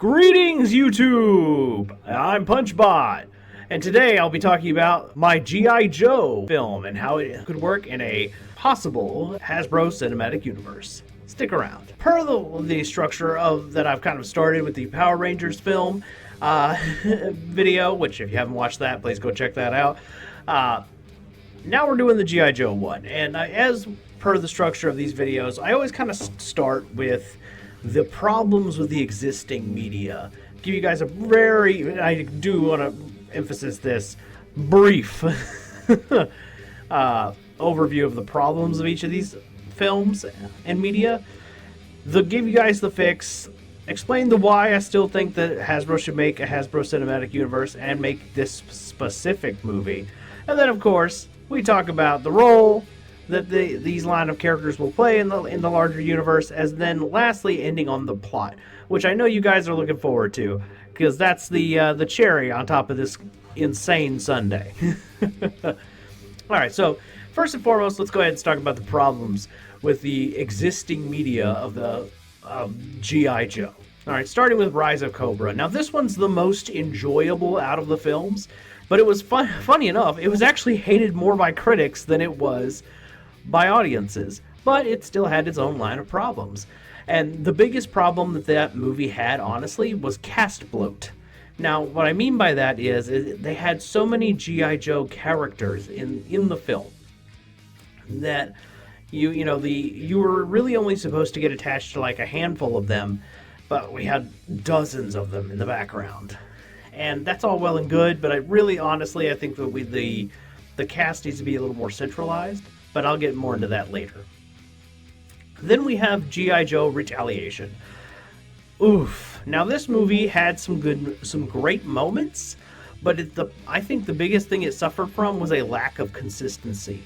Greetings, YouTube! I'm PunchBot, and today I'll be talking about my G.I. Joe film and how it could work in a possible Hasbro cinematic universe. Stick around. Per the structure of that I've kind of started with the Power Rangers film video, which if you haven't watched that, please go check that out. Now we're doing the G.I. Joe one, and as per the structure of these videos, I always kind of start with the problems with the existing media. Give you guys a I do want to emphasize this, brief overview of the problems of each of these films and media. They'll give you guys the fix, explain the why I still think that Hasbro should make a Hasbro Cinematic Universe and make this specific movie. And then, of course, we talk about the role that these line of characters will play in the larger universe, as then lastly ending on the plot, which I know you guys are looking forward to, because that's the cherry on top of this insane Sunday. All right, so first and foremost, let's go ahead and talk about the problems with the existing media of G.I. Joe. All right, starting with Rise of Cobra. Now, this one's the most enjoyable out of the films, but it was funny enough, it was actually hated more by critics than it was by audiences, but it still had its own line of problems. And the biggest problem that movie had, honestly, was cast bloat. Now, what I mean by that is they had so many G.I. Joe characters in the film that you were really only supposed to get attached to like a handful of them, but we had dozens of them in the background. And that's all well and good, but I think that the cast needs to be a little more centralized, but I'll get more into that later. Then we have G.I. Joe Retaliation. Oof. Now this movie had some great moments, but I think the biggest thing it suffered from was a lack of consistency.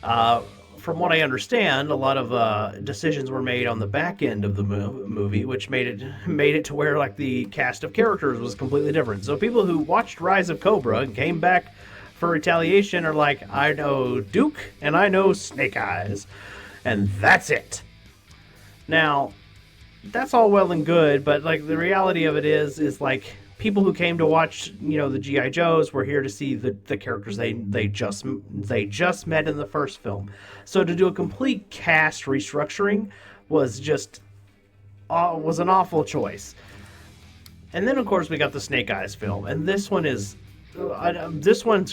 From what I understand, a lot of decisions were made on the back end of the movie, which made it to where like the cast of characters was completely different. So people who watched Rise of Cobra and came back for Retaliation are like, I know Duke and I know Snake Eyes, and that's it. Now, that's all well and good, but like the reality of it is like people who came to watch, the G.I. Joes were here to see the characters they just met in the first film. So to do a complete cast restructuring was an awful choice. And then of course we got the Snake Eyes film, and this one's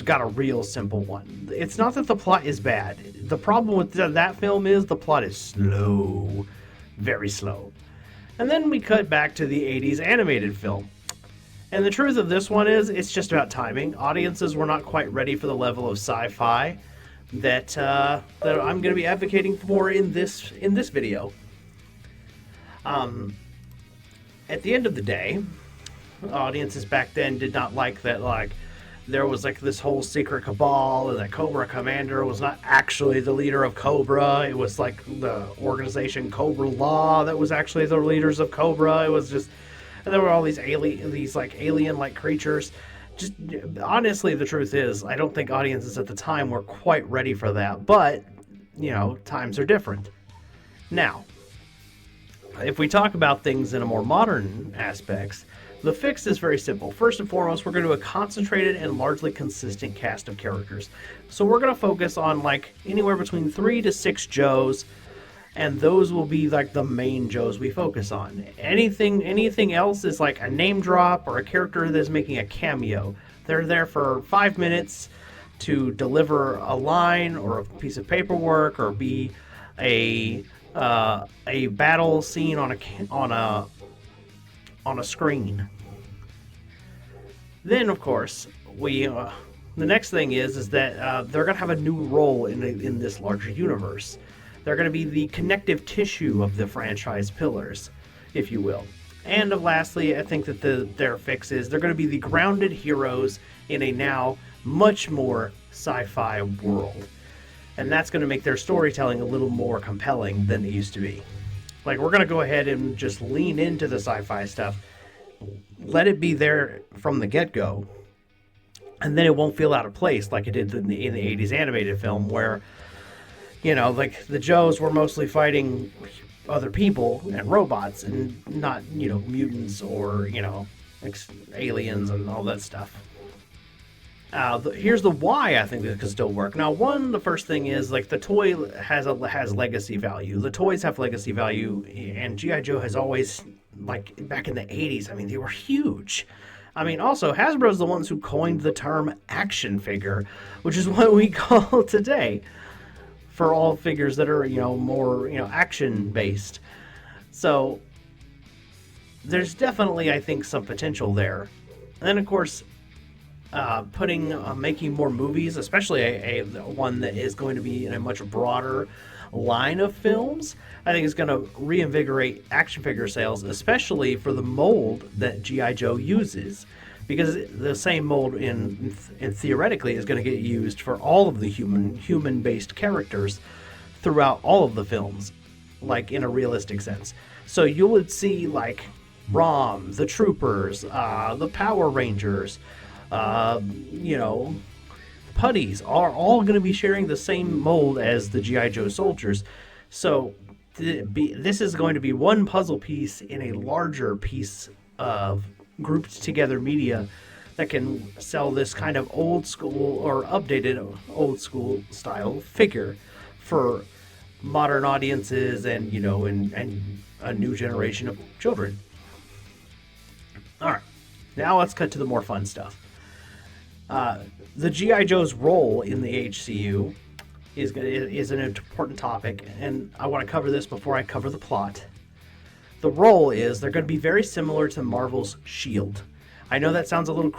got a real simple one. It's not that the plot is bad. The problem with that film is the plot is slow, very slow. And then we cut back to the 80s animated film. And the truth of this one is, it's just about timing. Audiences were not quite ready for the level of sci-fi that I'm going to be advocating for in this video. At the end of the day, audiences back then did not like that, like, there was like this whole secret cabal, and that Cobra Commander was not actually the leader of Cobra. It was like the organization Cobra Law that was actually the leaders of Cobra. It was just, and there were all these alien-like creatures. Just honestly, the truth is, I don't think audiences at the time were quite ready for that. But times are different. Now, if we talk about things in a more modern aspects, the fix is very simple. First and foremost, we're going to do a concentrated and largely consistent cast of characters. So we're going to focus on like anywhere between 3 to 6 Joes, and those will be like the main Joes we focus on. Anything else is like a name drop or a character that's making a cameo. They're there for 5 minutes to deliver a line or a piece of paperwork or be a battle scene on a screen. Then, of course, the next thing is that they're going to have a new role in this larger universe. They're going to be the connective tissue of the franchise pillars, if you will. And lastly, I think that their fix is they're going to be the grounded heroes in a now much more sci-fi world. And that's going to make their storytelling a little more compelling than it used to be. Like, we're going to go ahead and just lean into the sci-fi stuff. Let it be there from the get-go. And then it won't feel out of place like it did in the 80s animated film where, like the Joes were mostly fighting other people and robots, and not, mutants or, aliens and all that stuff. Here's the why I think this could still work. Now, the first thing is, like, the toy has legacy value. The toys have legacy value, and G.I. Joe has always, like, back in the 80s, I mean, they were huge. I mean, also, Hasbro's the ones who coined the term action figure, which is what we call today for all figures that are, more, action-based. So, there's definitely, I think, some potential there. And then, of course, making more movies, especially a one that is going to be in a much broader line of films, I think is going to reinvigorate action figure sales, especially for the mold that G.I. Joe uses, because the same mold in theoretically is going to get used for all of the human-based characters throughout all of the films, like in a realistic sense. So you would see, like, ROM, the Troopers, the Power Rangers, putties are all going to be sharing the same mold as the G.I. Joe soldiers. So this is going to be one puzzle piece in a larger piece of grouped together media that can sell this kind of old school or updated old school style figure for modern audiences and, and a new generation of children. All right, now let's cut to the more fun stuff. The G.I. Joe's role in the HCU is an important topic, and I want to cover this before I cover the plot. The role is they're going to be very similar to Marvel's S.H.I.E.L.D. I know that sounds a little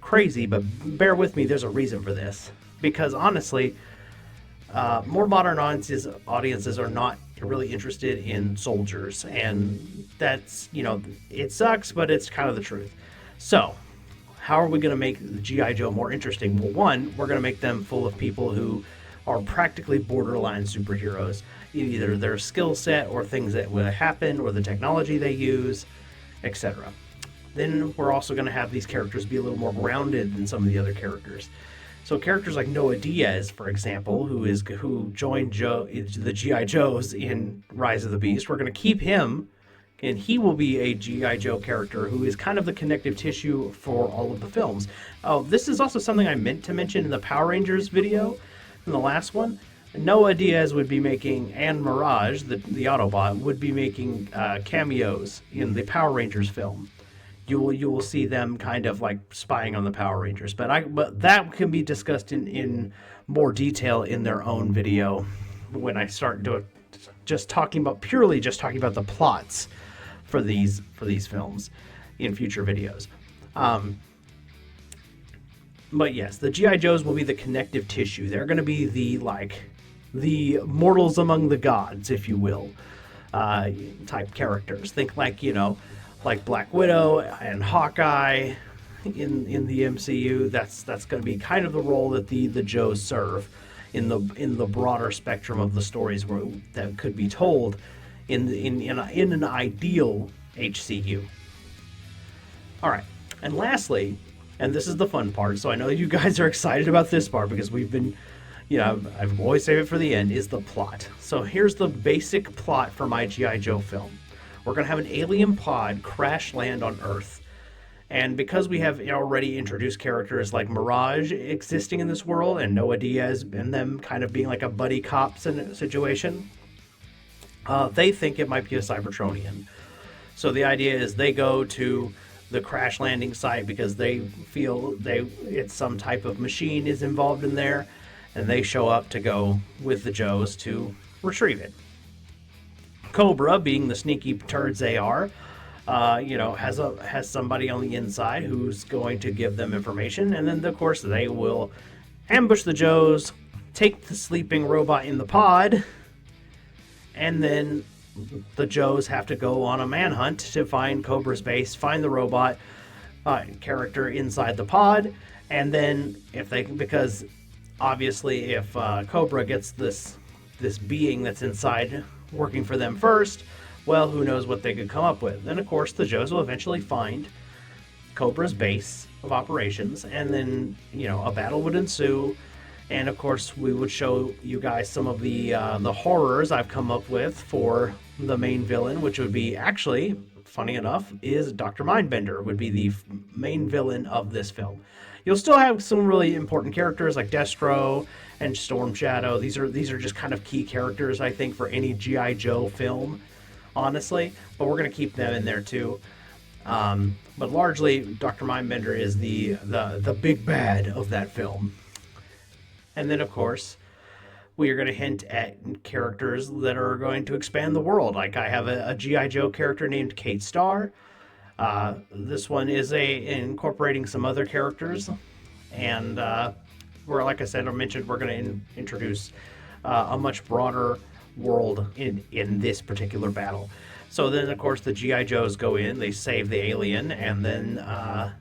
crazy, but bear with me, there's a reason for this. Because honestly, more modern audiences are not really interested in soldiers, and that's, it sucks, but it's kind of the truth. So, how are we going to make the G.I. Joe more interesting? Well, one, we're going to make them full of people who are practically borderline superheroes. Either their skill set or things that would happen or the technology they use, etc. Then we're also going to have these characters be a little more grounded than some of the other characters. So characters like Noah Diaz, for example, who joined the G.I. Joes in Rise of the Beast, we're going to keep him, and he will be a G.I. Joe character who is kind of the connective tissue for all of the films. Oh, this is also something I meant to mention in the Power Rangers video, in the last one. Noah Diaz would be making, and Mirage, the Autobot, would be making cameos in the Power Rangers film. You will see them kind of like spying on the Power Rangers, but that can be discussed in more detail in their own video when I start just talking about the plots for these films in future videos. But yes, the G.I. Joes will be the connective tissue. They're going to be the mortals among the gods, if you will, type characters. Think like Black Widow and Hawkeye in the MCU. That's going to be kind of the role that the Joes serve in the broader spectrum of the stories that could be told in an ideal HCU. All right, and lastly, and this is the fun part, so I know you guys are excited about this part because we've been, I've always saved it for the end, is the plot. So here's the basic plot for my G.I. Joe film. We're going to have an alien pod crash land on Earth. And because we have already introduced characters like Mirage existing in this world and Noah Diaz and them kind of being like a buddy cop situation, they think it might be a Cybertronian. So the idea is they go to the crash landing site because they feel it's some type of machine is involved in there, and they show up to go with the Joes to retrieve it. Cobra, being the sneaky turds they are, has somebody on the inside who's going to give them information, and then of course they will ambush the Joes, take the sleeping robot in the pod, and then the Joes have to go on a manhunt to find Cobra's base, find the robot character inside the pod, and then because obviously if Cobra gets this being that's inside working for them first, well, who knows what they could come up with. And of course the Joes will eventually find Cobra's base of operations, and then a battle would ensue, And of course, we would show you guys some of the horrors I've come up with for the main villain, which would be actually, funny enough, is Dr. Mindbender would be the main villain of this film. You'll still have some really important characters like Destro and Storm Shadow. These are just kind of key characters, I think, for any G.I. Joe film, honestly. But we're going to keep them in there too. But largely, Dr. Mindbender is the big bad of that film. And then, of course, we are going to hint at characters that are going to expand the world. Like I have a G.I. Joe character named Kate Starr. This one is incorporating some other characters, and like I said, I mentioned, we're going to introduce a much broader world in this particular battle. So then, of course, the G.I. Joes go in, they save the alien, and then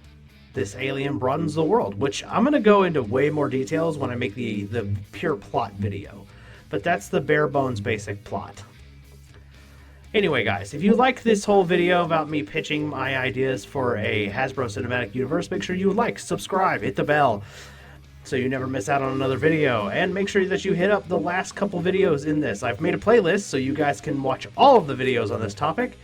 this alien broadens the world, which I'm going to go into way more details when I make the pure plot video. But that's the bare bones basic plot. Anyway, guys, if you like this whole video about me pitching my ideas for a Hasbro Cinematic Universe, make sure you like, subscribe, hit the bell so you never miss out on another video. And make sure that you hit up the last couple videos in this. I've made a playlist so you guys can watch all of the videos on this topic.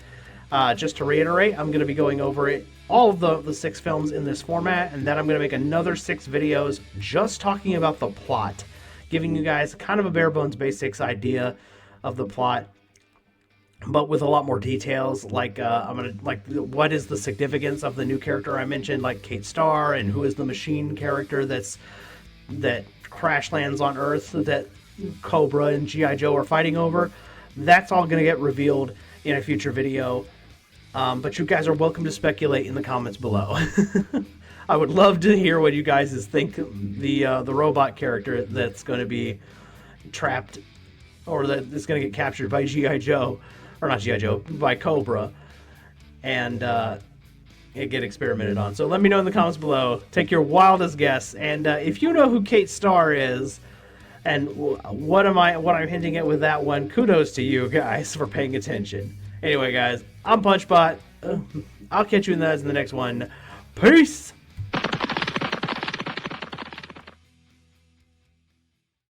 Just to reiterate, I'm going to be going over all of the 6 films in this format, and then I'm going to make another 6 videos just talking about the plot, giving you guys kind of a bare bones basics idea of the plot, but with a lot more details. Like what is the significance of the new character I mentioned, like Kate Starr, and who is the machine character that crash lands on Earth that Cobra and G.I. Joe are fighting over. That's all going to get revealed in a future video. But you guys are welcome to speculate in the comments below. I would love to hear what you guys think the robot character that's going to be trapped, or that is going to get captured by G.I. Joe, or not G.I. Joe, by Cobra, and get experimented on. So let me know in the comments below. Take your wildest guess, and if you know who Kate Starr is, and what I'm hinting at with that one, kudos to you guys for paying attention. Anyway, guys, I'm PunchBot. I'll catch you in the next one. Peace!